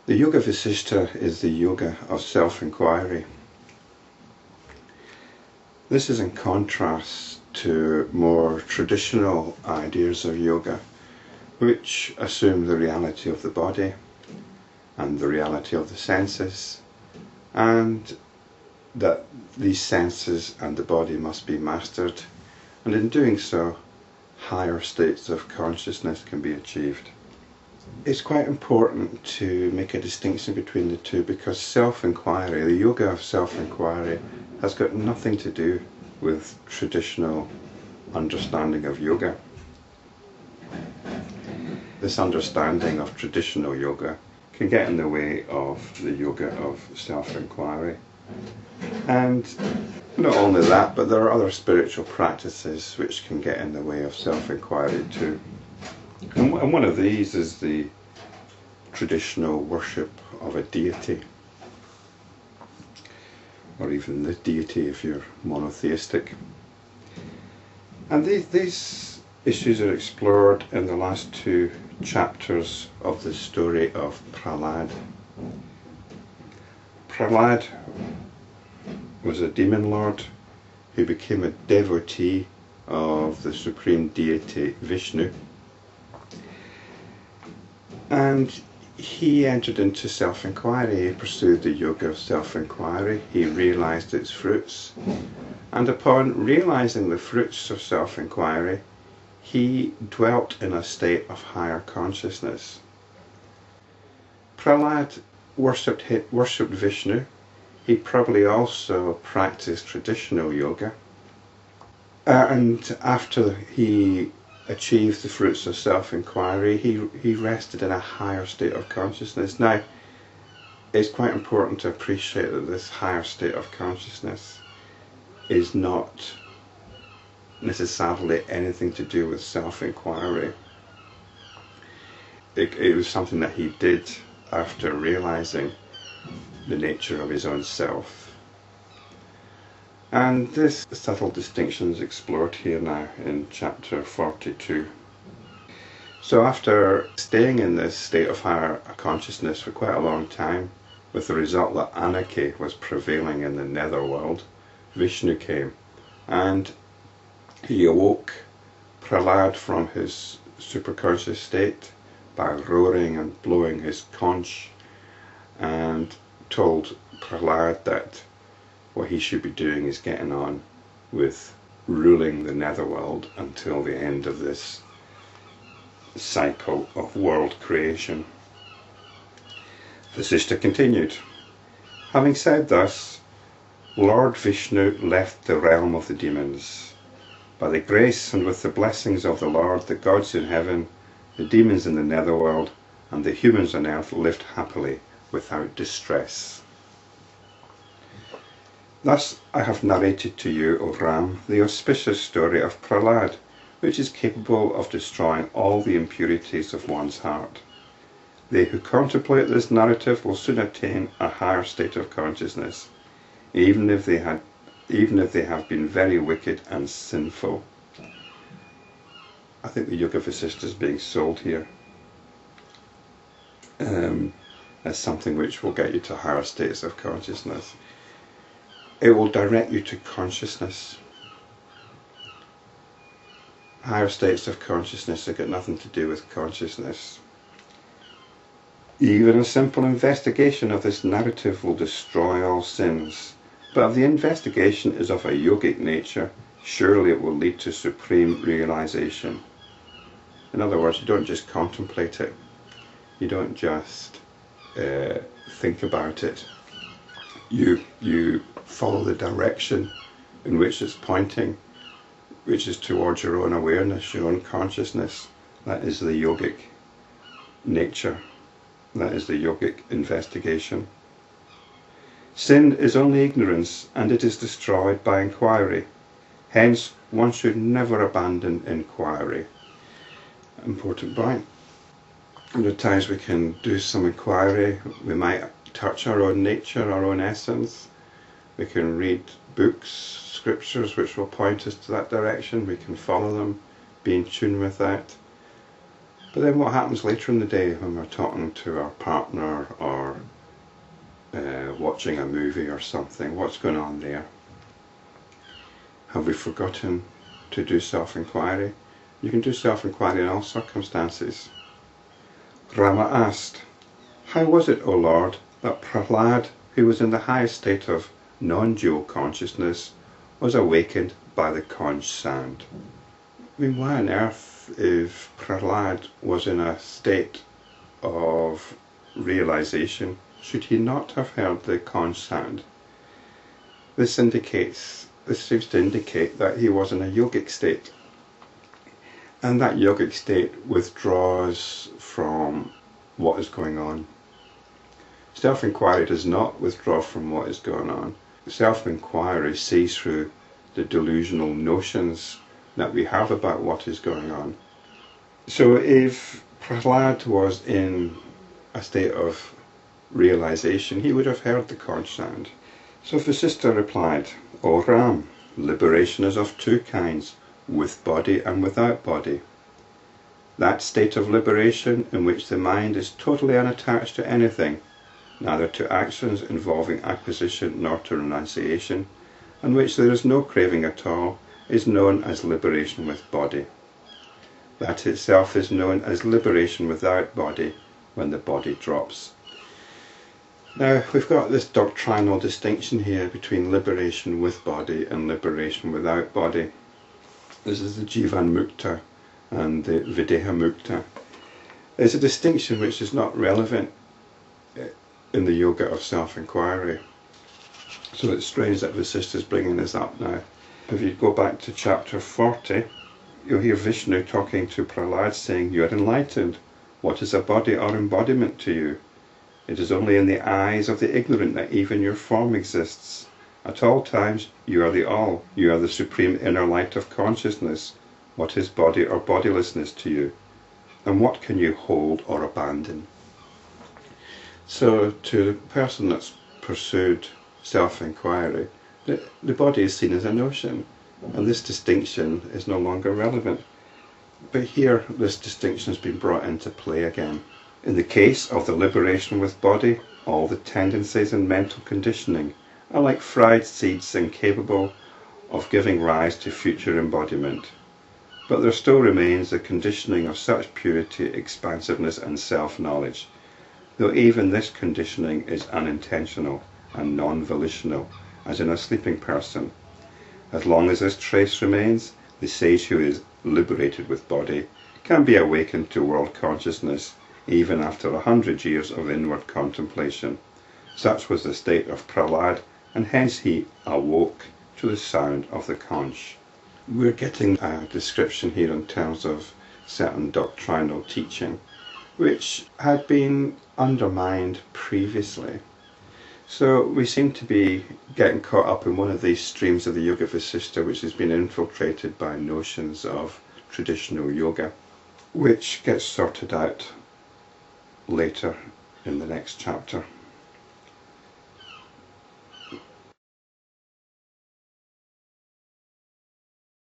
The Yoga Vasistha is the yoga of self-enquiry. This is in contrast to more traditional ideas of yoga, which assume the reality of the body and the reality of the senses, and that these senses and the body must be mastered, and in doing so, higher states of consciousness can be achieved. It's quite important to make a distinction between the two, because self-enquiry, the yoga of self-enquiry, has got nothing to do with traditional understanding of yoga. This understanding of traditional yoga can get in the way of the yoga of self-enquiry. And not only that, but there are other spiritual practices which can get in the way of self-enquiry too. And one of these is the traditional worship of a deity, or even the deity if you're monotheistic. And these issues are explored in the last two chapters of the story of Prahlada. Prahlada was a demon lord who became a devotee of the supreme deity Vishnu, and he entered into self-enquiry. He pursued the yoga of self-enquiry. He realized its fruits, and upon realizing the fruits of self-enquiry, he dwelt in a state of higher consciousness. Prahlada worshipped Vishnu. He probably also practiced traditional yoga, and after he achieved the fruits of self-enquiry, he rested in a higher state of consciousness. Now, it's quite important to appreciate that this higher state of consciousness is not necessarily anything to do with self-enquiry. It was something that he did after realizing the nature of his own self. And this subtle distinction is explored here now in chapter 42. So after staying in this state of higher consciousness for quite a long time, with the result that anarchy was prevailing in the netherworld, Vishnu came and he awoke Prahlada from his superconscious state by roaring and blowing his conch, and told Prahlada that what he should be doing is getting on with ruling the netherworld until the end of this cycle of world creation. Vasishta continued, having said thus, Lord Vishnu left the realm of the demons. By the grace and with the blessings of the Lord, the gods in heaven, the demons in the netherworld, and the humans on earth lived happily without distress. Thus I have narrated to you, O Ram, the auspicious story of Prahlada, which is capable of destroying all the impurities of one's heart. They who contemplate this narrative will soon attain a higher state of consciousness, even if they have been very wicked and sinful. I think the Yoga Vasistha is being sold here as something which will get you to higher states of consciousness. It will direct you to consciousness. Higher states of consciousness have got nothing to do with consciousness. Even a simple investigation of this narrative will destroy all sins, but if the investigation is of a yogic nature, surely it will lead to supreme realization. In other words, you don't just contemplate it, you don't just think about it, you follow the direction in which it's pointing, which is towards your own awareness, your own consciousness. That is the yogic nature, that is the yogic investigation. Sin is only ignorance, and it is destroyed by inquiry. Hence, one should never abandon inquiry. Important point. At times we can do some inquiry, we might touch our own nature, our own essence. We can read books, scriptures which will point us to that direction. We can follow them, be in tune with that. But then what happens later in the day when we're talking to our partner or watching a movie or something? What's going on there? Have we forgotten to do self-enquiry? You can do self-enquiry in all circumstances. Rama asked, "How was it, O Lord, that Prahlada, who was in the highest state of non-dual consciousness, was awakened by the conch sound?" I mean, why on earth, if Prahlada was in a state of realization, should he not have heard the conch sound? This seems to indicate that he was in a yogic state, and that yogic state withdraws from what is going on. Self-enquiry does not withdraw from what is going on. Self-enquiry sees through the delusional notions that we have about what is going on. So if Prahlada was in a state of realization, he would have heard the conch sound. So Vasishta replied, "O Ram, liberation is of two kinds, with body and without body. That state of liberation in which the mind is totally unattached to anything, neither to actions involving acquisition nor to renunciation, and which there is no craving at all, is known as liberation with body. That itself is known as liberation without body when the body drops." Now, we've got this doctrinal distinction here between liberation with body and liberation without body. This is the Jivan Mukta and the Videha Mukta. It's a distinction which is not relevant in the yoga of self-enquiry. So it's strange that Vasishta is bringing this up now. If you go back to chapter 40, you'll hear Vishnu talking to Prahlada saying, "You are enlightened. What is a body or embodiment to you? It is only in the eyes of the ignorant that even your form exists. At all times you are the all. You are the supreme inner light of consciousness. What is body or bodilessness to you? And what can you hold or abandon?" So to the person that's pursued self-enquiry, the body is seen as a notion, and this distinction is no longer relevant. But here this distinction has been brought into play again. In the case of the liberation with body, all the tendencies and mental conditioning are like fried seeds incapable of giving rise to future embodiment. But there still remains the conditioning of such purity, expansiveness and self-knowledge, though even this conditioning is unintentional and non-volitional, as in a sleeping person. As long as this trace remains, the sage who is liberated with body can be awakened to world consciousness, even after 100 years of inward contemplation. Such was the state of Prahlada, and hence he awoke to the sound of the conch. We're getting a description here in terms of certain doctrinal teaching, which had been undermined previously. So we seem to be getting caught up in one of these streams of the Yoga Vasistha, which has been infiltrated by notions of traditional yoga, which gets sorted out later in the next chapter.